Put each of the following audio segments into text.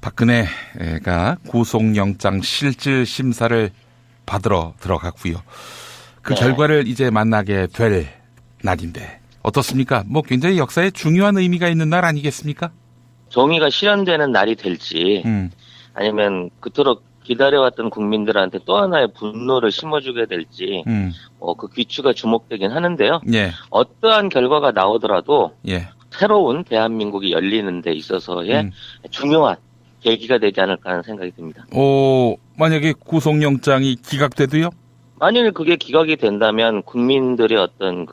박근혜가 구속영장 실질 심사를 받으러 들어갔고요. 그 결과를 이제 만나게 될 날인데 어떻습니까? 뭐 굉장히 역사에 중요한 의미가 있는 날 아니겠습니까? 정의가 실현되는 날이 될지 아니면 그토록 기다려왔던 국민들한테 또 하나의 분노를 심어주게 될지 그 귀추가 주목되긴 하는데요. 예. 어떠한 결과가 나오더라도 예. 새로운 대한민국이 열리는 데 있어서의 중요한 계기가 되지 않을까 하는 생각이 듭니다. 만약에 구속영장이 기각돼도요? 만일 그게 기각이 된다면 국민들의 어떤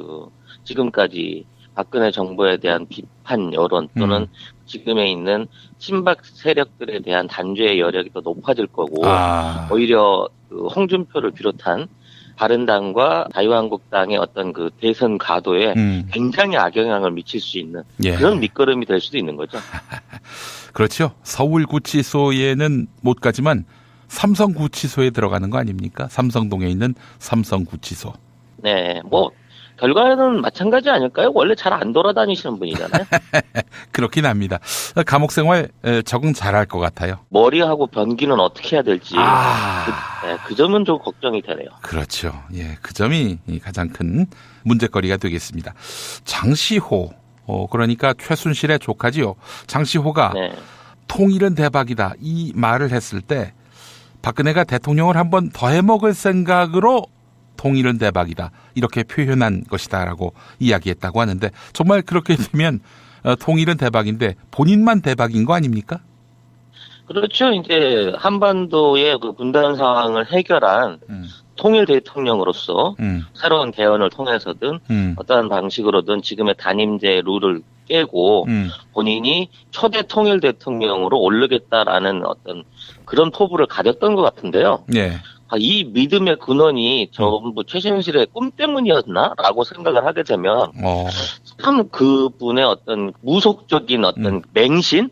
지금까지 박근혜 정부에 대한 비판 여론 또는 지금에 있는 친박 세력들에 대한 단죄의 여력이 더 높아질 거고 오히려 홍준표를 비롯한 바른당과 자유한국당의 어떤 대선 가도에 굉장히 악영향을 미칠 수 있는 그런 밑거름이 될 수도 있는 거죠. 그렇죠. 서울구치소에는 못 가지만 삼성구치소에 들어가는 거 아닙니까? 삼성동에 있는 삼성구치소. 네, 결과는 마찬가지 아닐까요? 원래 잘 안 돌아다니시는 분이잖아요. 그렇긴 합니다. 감옥 생활 적응 잘할 것 같아요. 머리하고 변기는 어떻게 해야 될지 그 점은 좀 걱정이 되네요. 그렇죠. 예, 그 점이 가장 큰 문제거리가 되겠습니다. 장시호, 그러니까 최순실의 조카지요. 장시호가 통일은 대박이다 이 말을 했을 때 박근혜가 대통령을 한 번 더 해먹을 생각으로 통일은 대박이다 이렇게 표현한 것이다라고 이야기했다고 하는데 정말 그렇게 되면 통일은 대박인데 본인만 대박인 거 아닙니까? 그렇죠. 이제 한반도의 분단 상황을 해결한 통일 대통령으로서 새로운 대언을 통해서든 어떠한 방식으로든 지금의 단임제 룰을 깨고 본인이 초대 통일 대통령으로 오르겠다라는 어떤 그런 포부를 가졌던 것 같은데요. 네. 이 믿음의 근원이 전부 최순실의 꿈 때문이었나라고 생각을 하게 되면 참 그분의 어떤 무속적인 어떤 맹신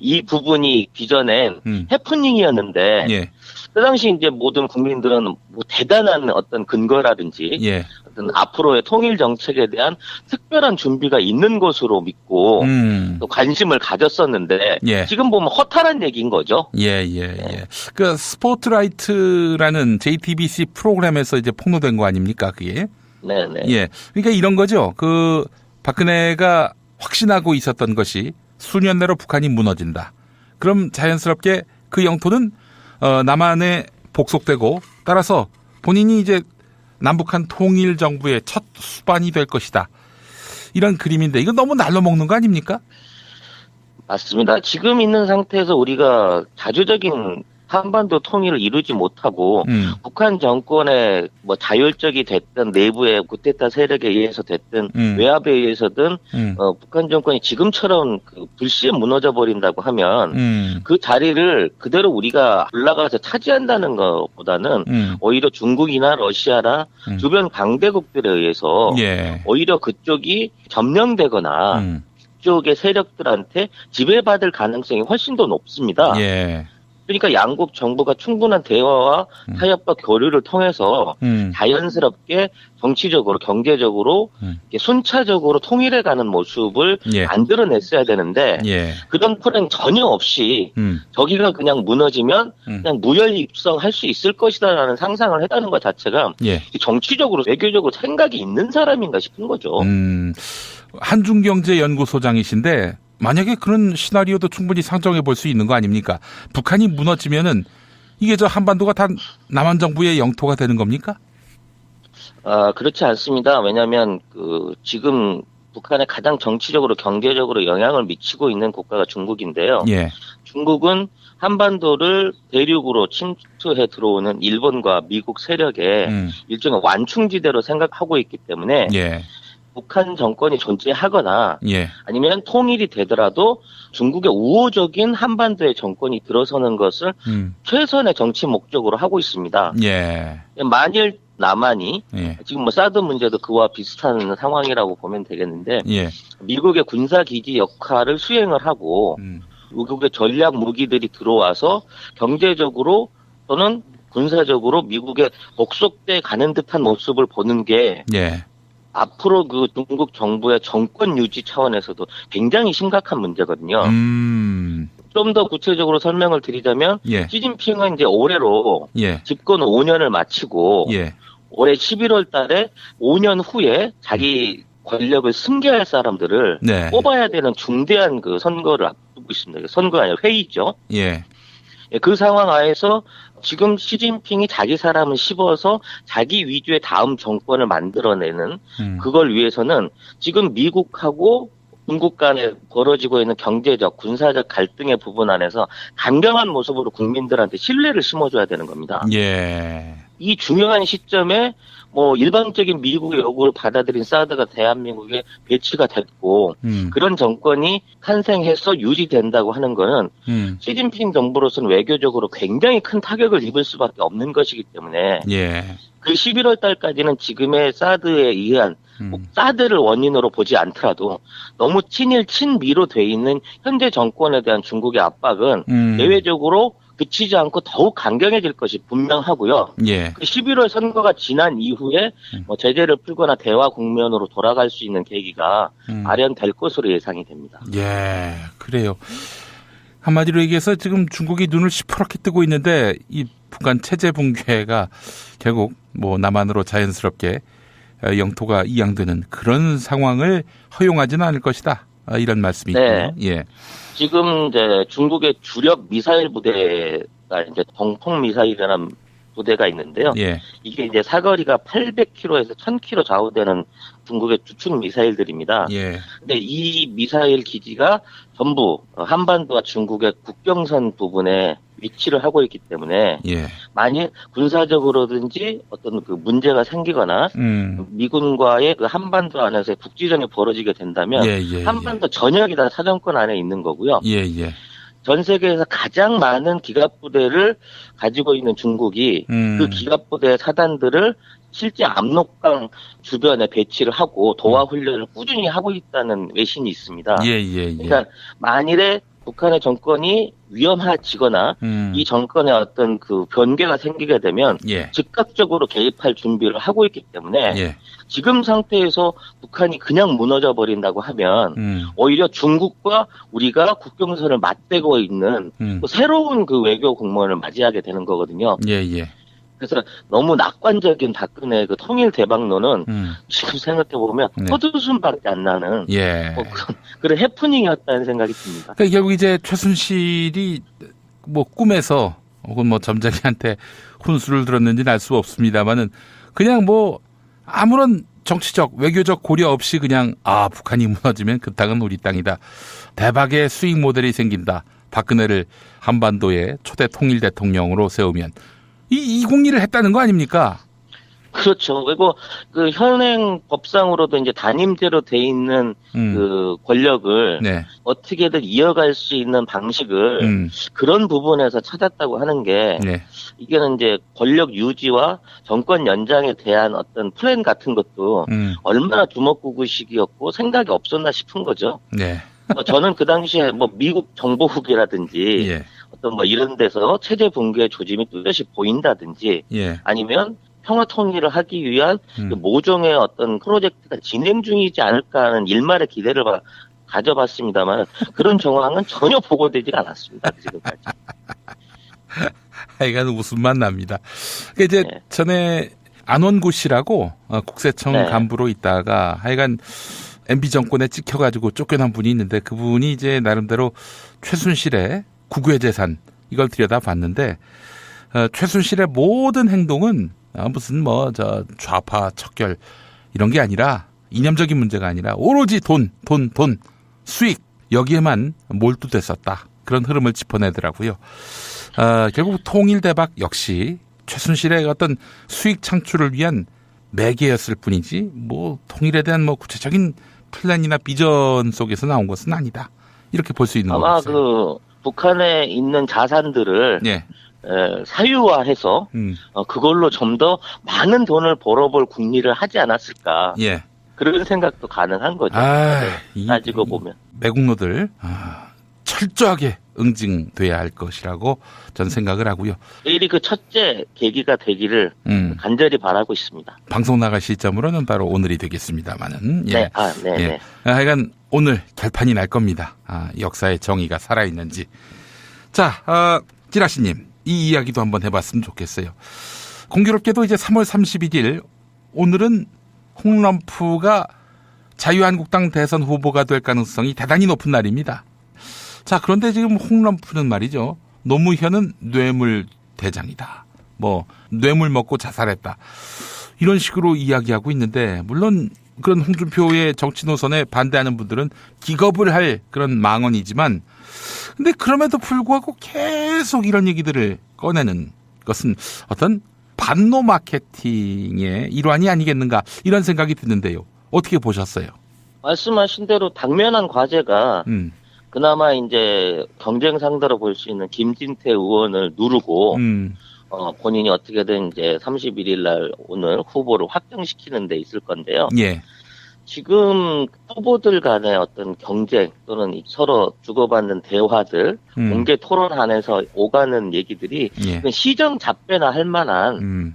이 부분이 빚어낸 해프닝이었는데 그 당시 이제 모든 국민들은 대단한 어떤 근거라든지 어떤 앞으로의 통일 정책에 대한 특별한 준비가 있는 것으로 믿고 또 관심을 가졌었는데 지금 보면 허탈한 얘기인 거죠. 그 스포트라이트라는 JTBC 프로그램에서 이제 폭로된 거 아닙니까, 그게? 네네. 그러니까 이런 거죠. 박근혜가 확신하고 있었던 것이 수년 내로 북한이 무너진다. 그럼 자연스럽게 그 영토는 남한에 복속되고 따라서 본인이 이제 남북한 통일 정부의 첫 수반이 될 것이다. 이런 그림인데 이거 너무 날로 먹는 거 아닙니까? 맞습니다. 지금 있는 상태에서 우리가 자주적인 한반도 통일을 이루지 못하고 북한 정권의 자율적이 됐든 내부의 구테타 세력에 의해서 됐든 외압에 의해서든 북한 정권이 지금처럼 불시에 무너져 버린다고 하면 그 자리를 그대로 우리가 올라가서 차지한다는 것보다는 오히려 중국이나 러시아나 주변 강대국들에 의해서 오히려 그쪽이 점령되거나 그쪽의 세력들한테 지배받을 가능성이 훨씬 더 높습니다. 그러니까 양국 정부가 충분한 대화와 타협과 교류를 통해서 자연스럽게 정치적으로 경제적으로 순차적으로 통일해가는 모습을 만들어냈어야 되는데 그런 프레임 전혀 없이 저기가 그냥 무너지면 그냥 무혈입성할 수 있을 것이다라는 상상을 했다는 것 자체가 정치적으로 외교적으로 생각이 있는 사람인가 싶은 거죠. 한중경제연구소장이신데 만약에 그런 시나리오도 충분히 상정해 볼 수 있는 거 아닙니까? 북한이 무너지면은 이게 한반도가 다 남한 정부의 영토가 되는 겁니까? 그렇지 않습니다. 왜냐하면 지금 북한에 가장 정치적으로 경제적으로 영향을 미치고 있는 국가가 중국인데요. 중국은 한반도를 대륙으로 침투해 들어오는 일본과 미국 세력의 일종의 완충지대로 생각하고 있기 때문에 북한 정권이 존재하거나 아니면 통일이 되더라도 중국의 우호적인 한반도의 정권이 들어서는 것을 최선의 정치 목적으로 하고 있습니다. 만일 남한이 지금 사드 문제도 그와 비슷한 상황이라고 보면 되겠는데 미국의 군사기지 역할을 수행을 하고 미국의 전략 무기들이 들어와서 경제적으로 또는 군사적으로 미국에 복속돼 가는 듯한 모습을 보는 게 앞으로 중국 정부의 정권 유지 차원에서도 굉장히 심각한 문제거든요. 좀 더 구체적으로 설명을 드리자면 예. 시진핑은 이제 올해로 예. 집권 5년을 마치고 예. 올해 11월 달에 5년 후에 자기 권력을 승계할 사람들을 네. 뽑아야 되는 중대한 그 선거를 앞두고 있습니다. 선거가 아니라 회의죠. 예. 그 상황 하에서 지금 시진핑이 자기 사람을 씹어서 자기 위주의 다음 정권을 만들어내는 그걸 위해서는 지금 미국하고 중국 간에 벌어지고 있는 경제적, 군사적 갈등의 부분 안에서 강경한 모습으로 국민들한테 신뢰를 심어줘야 되는 겁니다. 예. 이 중요한 시점에 뭐 일방적인 미국의 요구를 받아들인 사드가 대한민국에 배치가 됐고 그런 정권이 탄생해서 유지된다고 하는 거는 시진핑 정부로서는 외교적으로 굉장히 큰 타격을 입을 수밖에 없는 것이기 때문에 예. 그 11월 달까지는 지금의 사드에 의한 사드를 원인으로 보지 않더라도 너무 친일 친미로 돼 있는 현재 정권에 대한 중국의 압박은 대외적으로 그치지 않고 더욱 강경해질 것이 분명하고요. 예. 그 11월 선거가 지난 이후에 뭐 제재를 풀거나 대화 국면으로 돌아갈 수 있는 계기가 마련될 것으로 예상이 됩니다. 예, 그래요. 한마디로 얘기해서 지금 중국이 눈을 시퍼렇게 뜨고 있는데 이 북한 체제 붕괴가 결국 뭐 남한으로 자연스럽게 영토가 이양되는 그런 상황을 허용하지는 않을 것이다. 이런 말씀이군요. 네. 예. 지금 이제 중국의 주력 미사일 부대가 이제 동풍 미사일이라는 부대가 있는데요. 예. 이게 이제 사거리가 800km에서 1000km 좌우되는 중국의 주축 미사일들입니다. 예. 근데 이 미사일 기지가 전부 한반도와 중국의 국경선 부분에 위치를 하고 있기 때문에 예. 만일 군사적으로든지 어떤 그 문제가 생기거나 미군과의 그 한반도 안에서 국지전이 벌어지게 된다면 한반도 전역이 다 사정권 안에 있는 거고요. 예. 예. 전 세계에서 가장 많은 기갑부대를 가지고 있는 중국이 그 기갑부대 사단들을 실제 압록강 주변에 배치를 하고 도하 훈련을 꾸준히 하고 있다는 외신이 있습니다. 그러니까 만일에 북한의 정권이 위험해지거나 이 정권의 어떤 그 변개가 생기게 되면 즉각적으로 개입할 준비를 하고 있기 때문에 지금 상태에서 북한이 그냥 무너져 버린다고 하면 오히려 중국과 우리가 국경선을 맞대고 있는 또 새로운 그 외교 공무원을 맞이하게 되는 거거든요. 그래서 너무 낙관적인 박근혜의 그 통일 대박론은 지금 생각해 보면 헛웃음밖에 안 나는 뭐 그런 해프닝이었다는 생각이 듭니다. 그러니까 결국 이제 최순실이 뭐 꿈에서 혹은 뭐 점장이한테 혼수를 들었는지는 알 수 없습니다만은 그냥 뭐 아무런 정치적 외교적 고려 없이 그냥 북한이 무너지면 그 땅은 우리 땅이다. 대박의 수익 모델이 생긴다. 박근혜를 한반도의 초대 통일 대통령으로 세우면 이 공리를 했다는 거 아닙니까? 그렇죠. 그리고 그 현행 법상으로도 이제 단임제로 돼 있는 그 권력을 어떻게든 이어갈 수 있는 방식을 그런 부분에서 찾았다고 하는 게 이게는 이제 권력 유지와 정권 연장에 대한 어떤 플랜 같은 것도 얼마나 주먹구구식이었고 생각이 없었나 싶은 거죠. 저는 그 당시에 뭐 미국 정보국이라든지 어떤 뭐 이런 데서 체제 붕괴의 조짐이 뚜렷이 보인다든지 아니면 평화 통일을 하기 위한 그 모종의 어떤 프로젝트가 진행 중이지 않을까 하는 일말의 기대를 가져봤습니다만 그런 정황은 전혀 보고되지 않았습니다. 지금까지. 하여간 웃음만 납니다. 이제 전에 안원구 씨라고 국세청 간부로 있다가 하여간 MB 정권에 찍혀가지고 쫓겨난 분이 있는데 그분이 이제 나름대로 최순실의 국외 재산 이걸 들여다봤는데 최순실의 모든 행동은 무슨 뭐 저 좌파 척결 이런 게 아니라 이념적인 문제가 아니라 오로지 돈 수익 여기에만 몰두됐었다. 그런 흐름을 짚어내더라고요. 결국 통일 대박 역시 최순실의 어떤 수익 창출을 위한 매개였을 뿐이지 뭐 통일에 대한 뭐 구체적인 플랜이나 비전 속에서 나온 것은 아니다. 이렇게 볼 수 있는 거죠. 아마 그 북한에 있는 자산들을 사유화해서 그걸로 좀 더 많은 돈을 벌어볼 궁리를 하지 않았을까. 그런 생각도 가능한 거죠. 따지고 보면. 매국노들 철저하게 응징돼야 할 것이라고 저는 생각을 하고요. 내일이 그 첫째 계기가 되기를 간절히 바라고 있습니다. 방송 나갈 시점으로는 바로 오늘이 되겠습니다만은. 네. 하여간 오늘 결판이 날 겁니다. 역사의 정의가 살아있는지. 자, 찌라시님, 이 이야기도 한번 해봤으면 좋겠어요. 공교롭게도 이제 3월 31일, 오늘은 홍럼프가 자유한국당 대선 후보가 될 가능성이 대단히 높은 날입니다. 자, 그런데 지금 홍럼프는 말이죠. 노무현은 뇌물 대장이다. 뇌물 먹고 자살했다. 이런 식으로 이야기하고 있는데, 물론 그런 홍준표의 정치 노선에 반대하는 분들은 기겁을 할 그런 망언이지만, 근데 그럼에도 불구하고 계속 이런 얘기들을 꺼내는 것은 어떤 반노 마케팅의 일환이 아니겠는가, 이런 생각이 드는데요. 어떻게 보셨어요? 말씀하신 대로 당면한 과제가 그나마 이제 경쟁 상대로 볼 수 있는 김진태 의원을 누르고 본인이 어떻게든 이제 31일 날 오늘 후보를 확정시키는 데 있을 건데요. 예. 지금 후보들 간의 어떤 경쟁 또는 서로 주고받는 대화들, 공개 토론안에서 오가는 얘기들이 예. 시정 잡배나 할 만한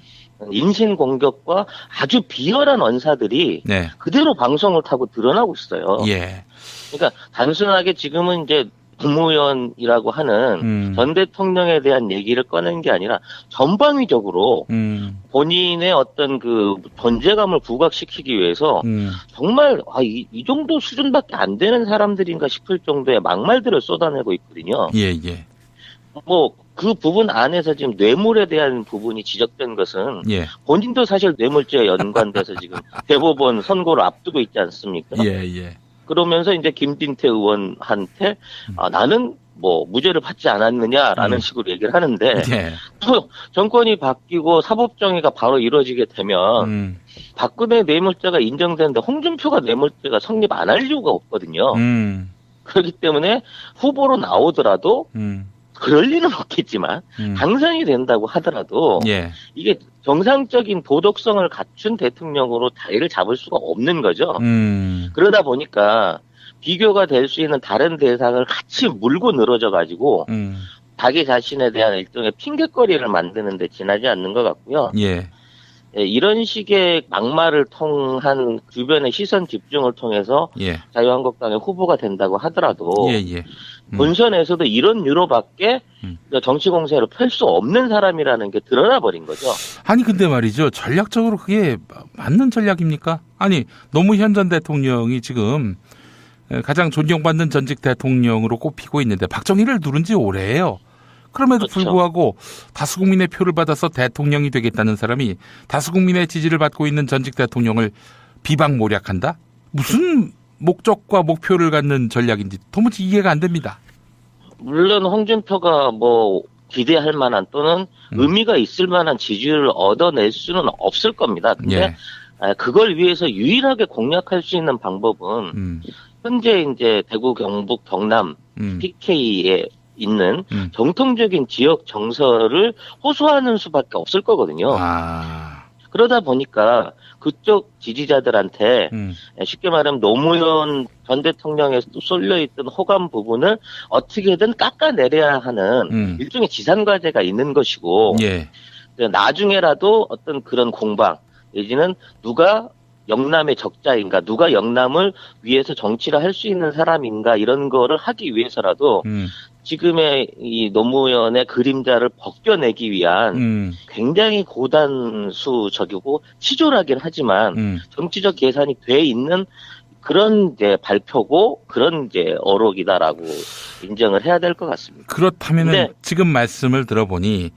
인신 공격과 아주 비열한 언사들이 네. 그대로 방송을 타고 드러나고 있어요. 예. 그러니까 단순하게 지금은 이제 국무위원이라고 하는 전 대통령에 대한 얘기를 꺼낸 게 아니라 전방위적으로 본인의 어떤 그 존재감을 부각시키기 위해서 정말 이 정도 수준밖에 안 되는 사람들인가 싶을 정도의 막말들을 쏟아내고 있거든요. 예, 예. 그 부분 안에서 지금 뇌물에 대한 부분이 지적된 것은 예. 본인도 사실 뇌물죄에 연관돼서 지금 대법원 선고를 앞두고 있지 않습니까? 예, 예. 그러면서 이제 김진태 의원한테 나는 무죄를 받지 않았느냐라는 식으로 얘기를 하는데 예. 또 정권이 바뀌고 사법정의가 바로 이루어지게 되면 박근혜 뇌물죄가 인정되는데 홍준표가 뇌물죄가 성립 안 할 이유가 없거든요. 그렇기 때문에 후보로 나오더라도 그럴 리는 없겠지만 당선이 된다고 하더라도 예. 이게 정상적인 도덕성을 갖춘 대통령으로 자리를 잡을 수가 없는 거죠. 그러다 보니까 비교가 될 수 있는 다른 대상을 같이 물고 늘어져 가지고 자기 자신에 대한 일종의 핑계거리를 만드는 데 지나지 않는 것 같고요. 예. 이런 식의 막말을 통한 주변의 시선 집중을 통해서 예. 자유한국당의 후보가 된다고 하더라도 예, 예. 본선에서도 이런 유로밖에 정치 공세를 펼 수 없는 사람이라는 게 드러나 버린 거죠. 아니 근데 말이죠. 전략적으로 그게 맞는 전략입니까? 아니 노무현 전 대통령이 지금 가장 존경받는 전직 대통령으로 꼽히고 있는데 박정희를 누른 지 오래예요. 그럼에도 그렇죠. 불구하고 다수 국민의 표를 받아서 대통령이 되겠다는 사람이 다수 국민의 지지를 받고 있는 전직 대통령을 비방모략한다? 무슨 목적과 목표를 갖는 전략인지 도무지 이해가 안 됩니다. 물론 홍준표가 기대할 만한 또는 의미가 있을 만한 지지율을 얻어낼 수는 없을 겁니다. 근데 예. 그걸 위해서 유일하게 공략할 수 있는 방법은 현재 이제 대구, 경북, 경남, PK에 있는 정통적인 지역 정서를 호소하는 수밖에 없을 거거든요. 그러다 보니까 그쪽 지지자들한테 쉽게 말하면 노무현 전 대통령에 쏠려있던 호감 부분을 어떻게든 깎아내려야 하는 일종의 지산과제가 있는 것이고 예. 나중에라도 어떤 그런 공방 내지는 누가 영남의 적자인가, 누가 영남을 위해서 정치를 할 수 있는 사람인가 이런 거를 하기 위해서라도 지금의 이 노무현의 그림자를 벗겨내기 위한 굉장히 고단수적이고 치졸하긴 하지만 정치적 계산이 돼 있는 그런 이제 발표고 그런 이제 어록이다라고 인정을 해야 될 것 같습니다. 그렇다면은 지금 말씀을 들어보니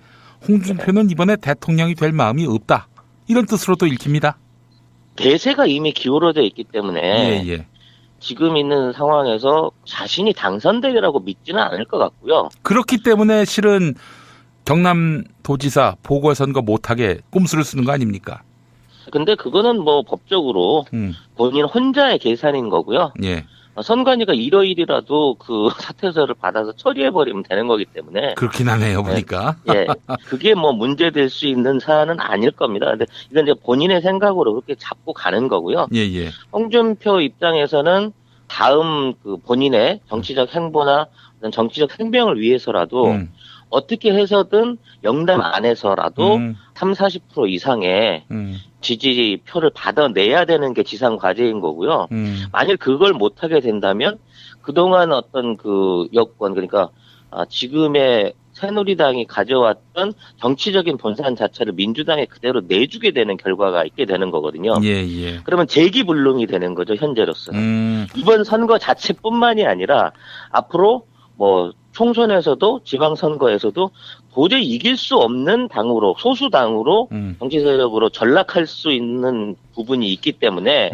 홍준표는 이번에 대통령이 될 마음이 없다. 이런 뜻으로 또 읽힙니다. 대세가 이미 기울어져 있기 때문에 예. 지금 있는 상황에서 자신이 당선되리라고 믿지는 않을 것 같고요. 그렇기 때문에 실은 경남도지사 보궐선거 못하게 꼼수를 쓰는 거 아닙니까? 근데 그거는 법적으로 본인 혼자의 계산인 거고요. 예. 선관위가 일요일이라도 그 사퇴서를 받아서 처리해버리면 되는 거기 때문에. 그렇긴 하네요, 보니까. 예. 그게 문제될 수 있는 사안은 아닐 겁니다. 근데 이건 이제 본인의 생각으로 그렇게 잡고 가는 거고요. 예. 홍준표 입장에서는 다음 그 본인의 정치적 행보나 정치적 행명을 위해서라도 어떻게 해서든 영남 안에서라도 30-40% 이상의 지지표를 받아내야 되는 게 지상 과제인 거고요. 만일 그걸 못하게 된다면 그동안 어떤 그 여권 그러니까 지금의 새누리당이 가져왔던 정치적인 본산 자체를 민주당에 그대로 내주게 되는 결과가 있게 되는 거거든요. 예. 그러면 재기불능이 되는 거죠, 현재로서는. 이번 선거 자체뿐만이 아니라 앞으로 뭐 총선에서도 지방선거에서도 도저히 이길 수 없는 당으로, 소수당으로 정치 세력으로 전락할 수 있는 부분이 있기 때문에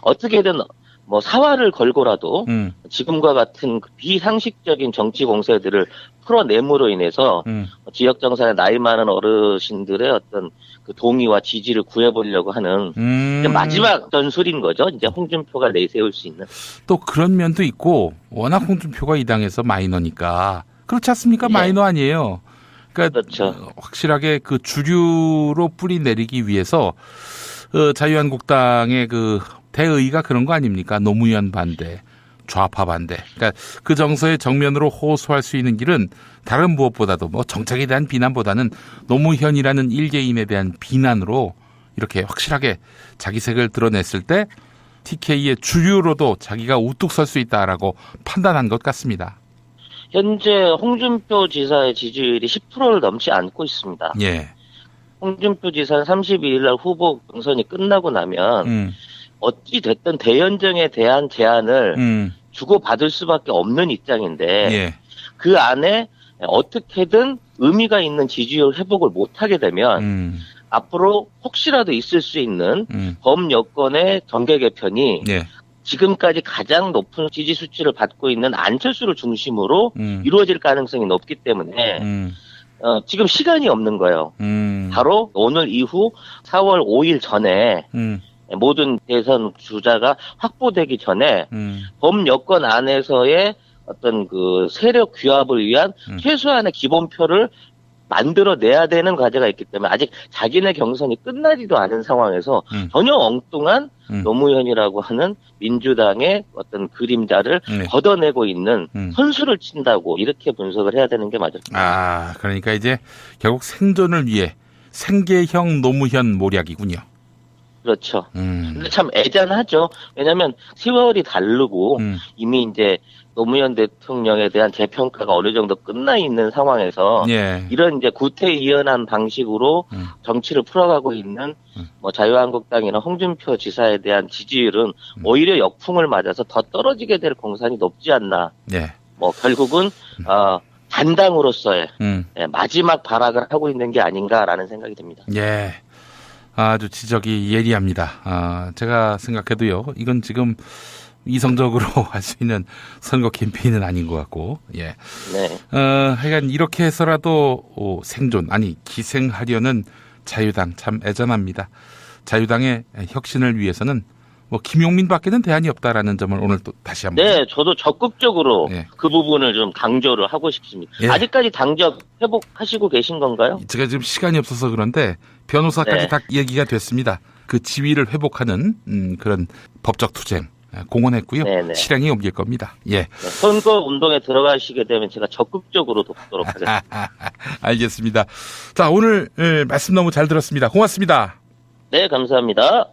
어떻게든 뭐 사활을 걸고라도 지금과 같은 비상식적인 정치 공세들을 풀어냄으로 인해서 지역 정산에 나이 많은 어르신들의 어떤 그 동의와 지지를 구해보려고 하는 이제 마지막 전술인 거죠. 이제 홍준표가 내세울 수 있는. 또 그런 면도 있고 워낙 홍준표가 이 당에서 마이너니까 그렇지 않습니까? 네. 마이너 아니에요. 그러니까 그렇죠. 확실하게 그 주류로 뿌리 내리기 위해서 자유한국당의 그 대의가 그런 거 아닙니까? 노무현 반대, 좌파 반대. 그러니까 그 정서의 정면으로 호소할 수 있는 길은 다른 무엇보다도 뭐 정책에 대한 비난보다는 노무현이라는 일개인에 대한 비난으로 이렇게 확실하게 자기 색을 드러냈을 때 TK의 주류로도 자기가 우뚝 설 수 있다라고 판단한 것 같습니다. 현재 홍준표 지사의 지지율이 10%를 넘지 않고 있습니다. 예. 홍준표 지사는 32일 날 후보 경선이 끝나고 나면 어찌 됐든 대연정에 대한 제안을 주고받을 수밖에 없는 입장인데 예. 그 안에 어떻게든 의미가 있는 지지율 회복을 못하게 되면 앞으로 혹시라도 있을 수 있는 범여권의 정계 개편이 예. 지금까지 가장 높은 지지 수치를 받고 있는 안철수를 중심으로 이루어질 가능성이 높기 때문에 지금 시간이 없는 거예요. 바로 오늘 이후 4월 5일 전에 모든 대선 주자가 확보되기 전에 범여권 안에서의 어떤 그 세력 규합을 위한 최소한의 기본표를 만들어내야 되는 과제가 있기 때문에 아직 자기네 경선이 끝나지도 않은 상황에서 전혀 엉뚱한 노무현이라고 하는 민주당의 어떤 그림자를 걷어내고 있는 선수를 친다고 이렇게 분석을 해야 되는 게 맞을까요? 그러니까 이제 결국 생존을 위해 생계형 노무현 모략이군요. 그렇죠. 근데 참 애잔하죠. 왜냐하면 세월이 다르고 이미 이제 노무현 대통령에 대한 재평가가 어느 정도 끝나 있는 상황에서 이런 이제 구태의연한 방식으로 정치를 풀어가고 있는 뭐 자유한국당이나 홍준표 지사에 대한 지지율은 오히려 역풍을 맞아서 더 떨어지게 될 공산이 높지 않나. 뭐 결국은 단당으로서의 마지막 발악을 하고 있는 게 아닌가라는 생각이 듭니다. 예. 아주 지적이 예리합니다. 제가 생각해도요, 이건 지금 이성적으로 할 수 있는 선거 캠페인은 아닌 것 같고, 예. 하여간 이렇게 해서라도 생존, 기생하려는 자유당 참 애잔합니다. 자유당의 혁신을 위해서는 뭐 김용민밖에는 대안이 없다라는 점을 오늘 또 다시 한번. 네, 저도 적극적으로 그 부분을 좀 강조를 하고 싶습니다. 아직까지 당적 회복하시고 계신 건가요? 제가 지금 시간이 없어서 그런데 변호사까지 다 얘기가 됐습니다. 그 지위를 회복하는 그런 법적 투쟁 공언했고요. 실행에 옮길 겁니다. 선거 운동에 들어가시게 되면 제가 적극적으로 돕도록 하겠습니다. 알겠습니다. 자, 오늘 말씀 너무 잘 들었습니다. 고맙습니다. 네, 감사합니다.